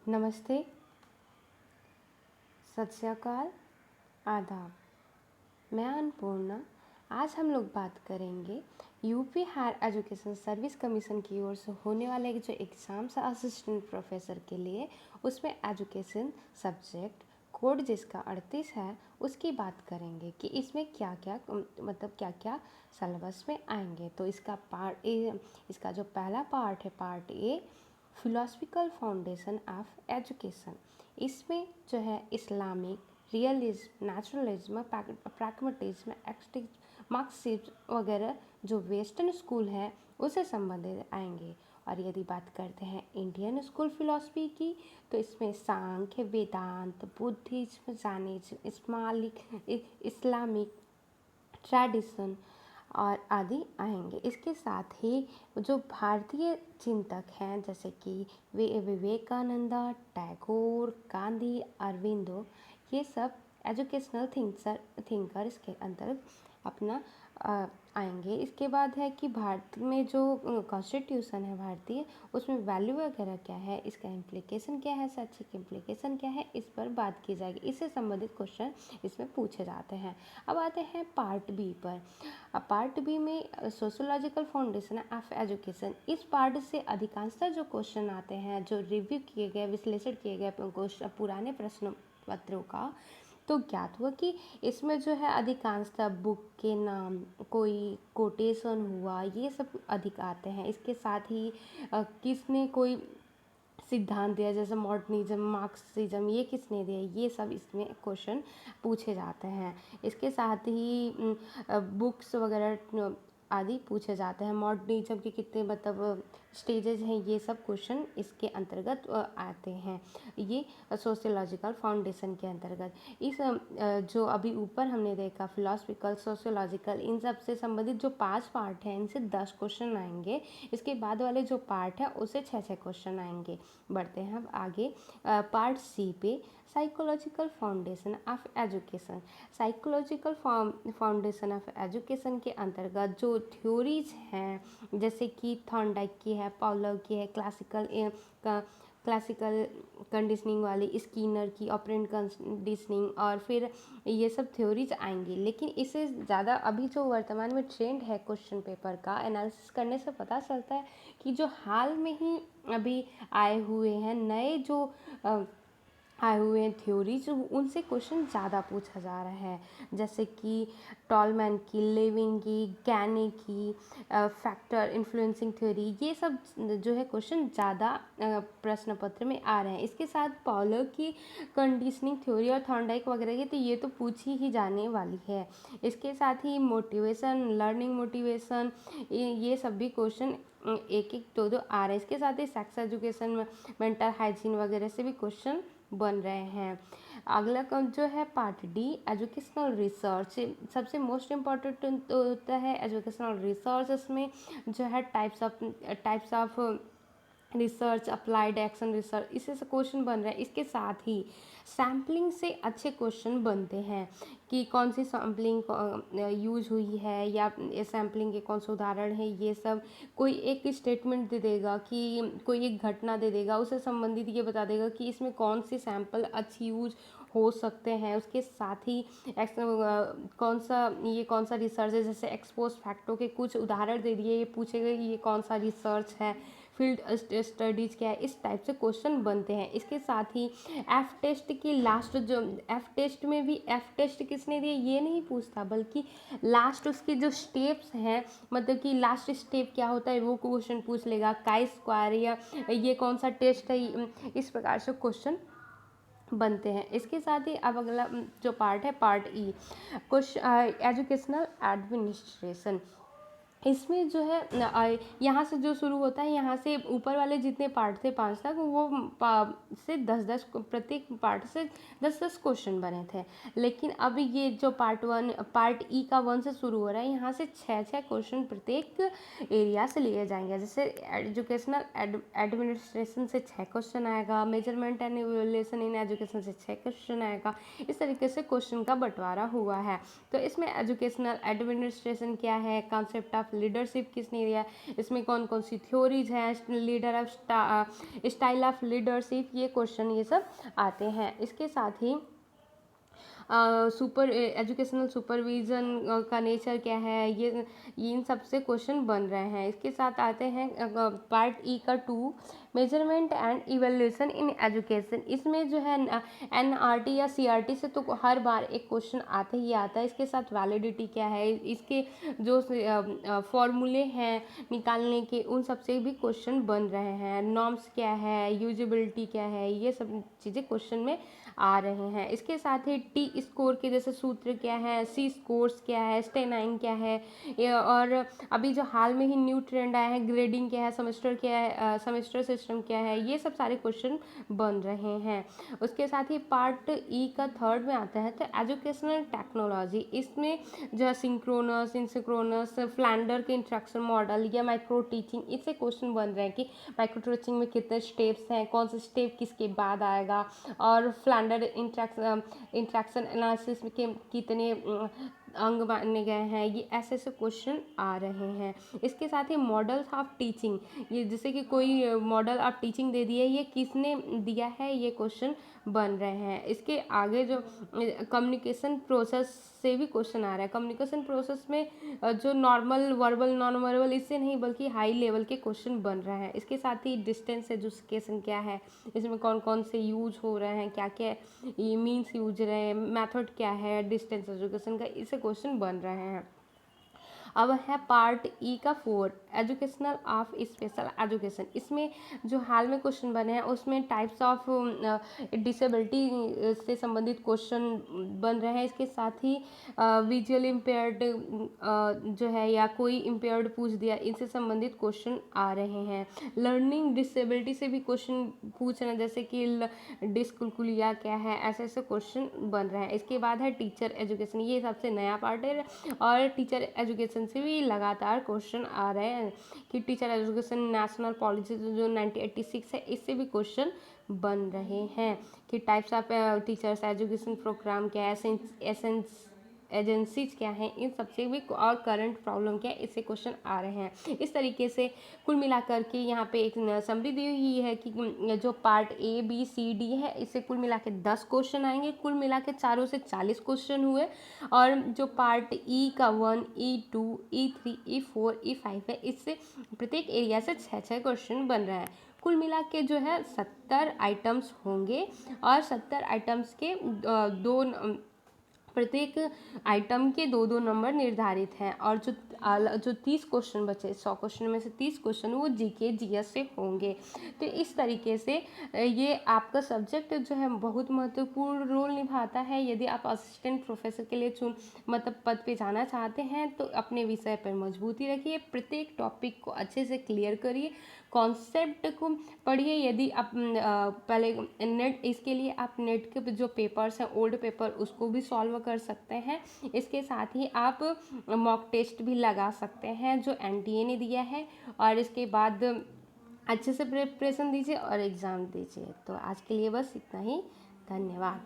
नमस्ते, सत श्री अकाल, आदाब। मैं अन्नपूर्णा। आज हम लोग बात करेंगे UP higher education service commission की ओर से होने वाले जो एग्ज़ाम्स असिस्टेंट प्रोफेसर के लिए, उसमें एजुकेशन सब्जेक्ट कोड जिसका 38 है उसकी बात करेंगे कि इसमें क्या क्या क्या क्या सिलेबस में आएंगे। तो इसका जो पहला पार्ट है, part A, philosophical foundation of education. इसमें जो है Islamic, realism, naturalism, pragmatism, Marxism वगैरह जो वेस्टर्न स्कूल है उससे संबंधित आएंगे। और यदि बात करते हैं इंडियन स्कूल फिलॉसफी की, तो इसमें सांख्य, वेदांत, बुद्धिज्म, जैनिज्म, इस्लामिक ट्रेडिशन और आदि आएंगे। इसके साथ ही जो भारतीय चिंतक हैं जैसे कि विवेकानंदा, टैगोर, गांधी, अरविंदो, ये सब एजुकेशनल थिंकर इसके अंतर्गत अपना आएंगे। इसके बाद है कि भारत में जो कॉन्स्टिट्यूशन है भारतीय, उसमें वैल्यू वगैरह क्या है, इसका इम्प्लीकेशन क्या है, शैक्षिक इम्प्लीकेशन क्या है, इस पर बात की जाएगी। इससे संबंधित क्वेश्चन इसमें पूछे जाते हैं। अब आते हैं पार्ट बी पर। पार्ट बी में सोशियोलॉजिकल फाउंडेशन ऑफ एजुकेशन। इस पार्ट से अधिकांशतः जो क्वेश्चन आते हैं, जो रिव्यू किए गए, विश्लेषण किए गए पुराने प्रश्न पत्रों का, तो ज्ञात हुआ कि इसमें जो है अधिकांशतः बुक के नाम, कोई कोटेशन हुआ, ये सब अधिक आते हैं। इसके साथ ही किसने कोई सिद्धांत दिया, जैसे मॉडर्निज्म, मार्क्सिज्म, ये किसने दिया, ये सब इसमें क्वेश्चन पूछे जाते हैं। इसके साथ ही बुक्स वगैरह आदि पूछे जाते हैं। मॉडर्निज्म के कितने स्टेजेस हैं, ये सब क्वेश्चन इसके अंतर्गत आते हैं। ये सोशियोलॉजिकल फाउंडेशन के अंतर्गत। इस जो अभी ऊपर हमने देखा फिलोसफिकल, सोशियोलॉजिकल, इन सब से संबंधित जो 5 पार्ट हैं, इनसे 10 क्वेश्चन आएंगे। इसके बाद वाले जो पार्ट है उससे 6 क्वेश्चन आएंगे। बढ़ते हैं अब आगे पार्ट सी पे, psychological foundation of education. Psychological foundation of education के अंतर्गत जो थ्योरीज हैं, जैसे कि थॉर्नडाइक की है, पाउलर की है, क्लासिकल कंडीशनिंग वाली, स्कीनर की ऑपरेंट कंडीशनिंग, और फिर ये सब थ्योरीज आएंगी। लेकिन इससे ज़्यादा अभी जो वर्तमान में ट्रेंड है क्वेश्चन पेपर का एनालिसिस करने से पता चलता है कि जो हाल में ही अभी आए हुए हैं नए जो आए हुए हैं थ्योरीज, उनसे क्वेश्चन ज़्यादा पूछा जा रहा है। जैसे कि टॉलमैन की, लेविन की, गैनी की, फैक्टर इन्फ्लुएंसिंग थ्योरी, ये सब जो है क्वेश्चन ज़्यादा प्रश्न पत्र में आ रहे हैं। इसके साथ पॉलर की कंडीशनिंग थ्योरी और थॉर्नडाइक वगैरह की, तो ये तो पूछी ही जाने वाली है। इसके साथ ही मोटिवेशन, लर्निंग मोटिवेशन, ये सब भी क्वेश्चन एक एक दो आ रहे हैं। इसके साथ ही सेक्स एजुकेशन में मेंटल हाइजीन वगैरह से भी क्वेश्चन बन रहे हैं। अगला जो है पार्ट डी, एजुकेशनल रिसर्च। सबसे मोस्ट इम्पॉर्टेंट होता है एजुकेशनल रिसर्च। इसमें जो है types of research, applied action research, इससे से क्वेश्चन बन रहे हैं। इसके साथ ही सैम्पलिंग से अच्छे क्वेश्चन बनते हैं कि कौन सी सैम्पलिंग यूज हुई है या सैम्पलिंग के कौन से उदाहरण है। ये सब कोई एक स्टेटमेंट दे देगा कि कोई एक घटना दे देगा, उससे संबंधित ये बता देगा कि इसमें कौन सी सैम्पल अच्छी यूज हो सकते हैं। उसके साथ ही कौन सा रिसर्च है, जैसे एक्सपोज फैक्टों के कुछ उदाहरण दे दिए, ये पूछेगा कि ये कौन सा रिसर्च है, फील्ड स्टडीज़ क्या है, इस टाइप से क्वेश्चन बनते हैं। इसके साथ ही एफ टेस्ट की लास्ट, जो एफ टेस्ट में भी एफ टेस्ट किसने दिए ये नहीं पूछता, बल्कि लास्ट उसके जो स्टेप्स हैं, मतलब कि लास्ट स्टेप क्या होता है वो क्वेश्चन पूछ लेगा। काई स्क्वायर या ये कौन सा टेस्ट है, इस प्रकार से क्वेश्चन बनते हैं। इसके साथ ही अब अगला जो पार्ट है पार्ट ई, एजुकेशनल एडमिनिस्ट्रेशन। इसमें जो है यहाँ से जो शुरू होता है, यहाँ से ऊपर वाले जितने पार्ट थे 5 तक, वो से 10-10 प्रत्येक पार्ट से 10-10 क्वेश्चन बने थे। लेकिन अब ये जो पार्ट ई का 1 से शुरू हो रहा है, यहाँ से 6 क्वेश्चन प्रत्येक एरिया से लिए जाएंगे। जैसे एजुकेशनल एडमिनिस्ट्रेशन से 6 क्वेश्चन आएगा, measurement and evaluation in education से 6 क्वेश्चन आएगा। इस तरीके से क्वेश्चन का बंटवारा हुआ है। तो इसमें एजुकेशनल एडमिनिस्ट्रेशन क्या है, कॉन्सेप्ट ऑफ ऑफ लीडरशिप किसने दिया है, इसमें कौन कौन सी थ्योरीज हैं, leader of style of leadership, ये क्वेश्चन ये सब आते हैं। इसके साथ ही सुपर एजुकेशनल सुपरविज़न का नेचर क्या है, ये इन सब से क्वेश्चन बन रहे हैं। इसके साथ आते हैं पार्ट ई का 2 measurement and evaluation in education. इसमें जो है एनआरटी या सीआरटी से तो हर बार एक क्वेश्चन आता ही आता है। इसके साथ वैलिडिटी क्या है, इसके जो फॉर्मूले हैं निकालने के, उन सब से भी क्वेश्चन बन रहे हैं। नॉर्म्स क्या है, यूजिबिलिटी क्या है, ये सब चीज़ें क्वेश्चन में आ रहे हैं। इसके साथ ही टी स्कोर के जैसे सूत्र क्या है, सी स्कोर्स क्या है, स्टेनाइन क्या है, और अभी जो हाल में ही न्यू ट्रेंड आया है ग्रेडिंग क्या है, सेमेस्टर क्या है, सेमेस्टर सिस्टम क्या है, ये सब सारे क्वेश्चन बन रहे हैं। उसके साथ ही पार्ट ई का 3rd में आता है तो एजुकेशनल टेक्नोलॉजी। इसमें जो है सिंक्रोनस, इनसिंक्रोनस, फ्लैंडर के इंस्ट्रक्शन मॉडल या माइक्रो टीचिंग, इससे क्वेश्चन बन रहे हैं कि माइक्रो टीचिंग में कितने स्टेप्स हैं, कौन से स्टेप किसके बाद आएगा, और फ्लैंडर इंट्रैक्शन एनालिसिस के कितने अंग माने गए हैं, ये ऐसे ऐसे क्वेश्चन आ रहे हैं। इसके साथ ही मॉडल्स ऑफ टीचिंग, ये जैसे कि कोई मॉडल ऑफ टीचिंग दे दिया है, ये किसने दिया है, ये क्वेश्चन बन रहे हैं। इसके आगे जो कम्युनिकेशन प्रोसेस से भी क्वेश्चन आ रहा है। कम्युनिकेशन प्रोसेस में जो नॉर्मल वर्बल नॉन वर्बल इससे नहीं बल्कि हाई लेवल के क्वेश्चन बन रहे हैं। इसके साथ ही डिस्टेंस एजुकेशन क्या है, इसमें कौन कौन से यूज हो रहे हैं, क्या क्या ये मीन्स यूज रहे हैं, मेथड क्या है डिस्टेंस एजुकेशन का, इससे क्वेश्चन बन रहे हैं। अब है पार्ट ई का 4 एजुकेशनल ऑफ स्पेशल एजुकेशन। इसमें जो हाल में क्वेश्चन बने हैं उसमें टाइप्स ऑफ डिसेबिलिटी से संबंधित क्वेश्चन बन रहे हैं। इसके साथ ही विजुअल इम्पेयर्ड जो है या कोई इम्पेयर्ड पूछ दिया, इनसे संबंधित क्वेश्चन आ रहे हैं। लर्निंग डिसेबिलिटी से भी क्वेश्चन पूछ रहे हैं, जैसे कि डिस्कलकुलिया क्या है, ऐसे ऐसे क्वेश्चन बन रहे हैं। इसके बाद है टीचर एजुकेशन, ये सबसे नया पार्ट है और टीचर एजुकेशन से भी लगातार क्वेश्चन आ रहे हैं कि टीचर एजुकेशन नेशनल पॉलिसी जो 1986 है, इससे भी क्वेश्चन बन रहे हैं कि types of teachers education programme क्या है, एजेंसीज क्या हैं, इन सबसे भी और करंट प्रॉब्लम क्या है, इससे क्वेश्चन आ रहे हैं। इस तरीके से कुल मिलाकर के यहाँ पे एक समरी दी हुई है कि जो part A B C D है, इससे कुल मिला के 10 क्वेश्चन आएंगे। कुल मिला के चारों से 40 क्वेश्चन हुए। और जो पार्ट ई का 1, E2, E3, E4, E5 है, इससे प्रत्येक एरिया से 6-6 क्वेश्चन बन रहे हैं। कुल मिला के जो है 70 आइटम्स होंगे और 70 आइटम्स के प्रत्येक आइटम के 2-2 नंबर निर्धारित हैं। और जो 30 क्वेश्चन बचे, 100 क्वेश्चन में से 30 क्वेश्चन वो जीके जीएस से होंगे। तो इस तरीके से ये आपका सब्जेक्ट जो है बहुत महत्वपूर्ण रोल निभाता है। यदि आप असिस्टेंट प्रोफेसर के लिए मतलब पद पे जाना चाहते हैं तो अपने विषय पर मजबूती रखिए, प्रत्येक टॉपिक को अच्छे से क्लियर करिए, कॉन्सेप्ट को पढ़िए। यदि आप पहले नेट, इसके लिए आप नेट के जो पेपर्स हैं ओल्ड पेपर, उसको भी सॉल्व कर सकते हैं। इसके साथ ही आप मॉक टेस्ट भी लगा सकते हैं जो एनटीए ने दिया है, और इसके बाद अच्छे से प्रिपरेशन दीजिए और एग्ज़ाम दीजिए। तो आज के लिए बस इतना ही, धन्यवाद।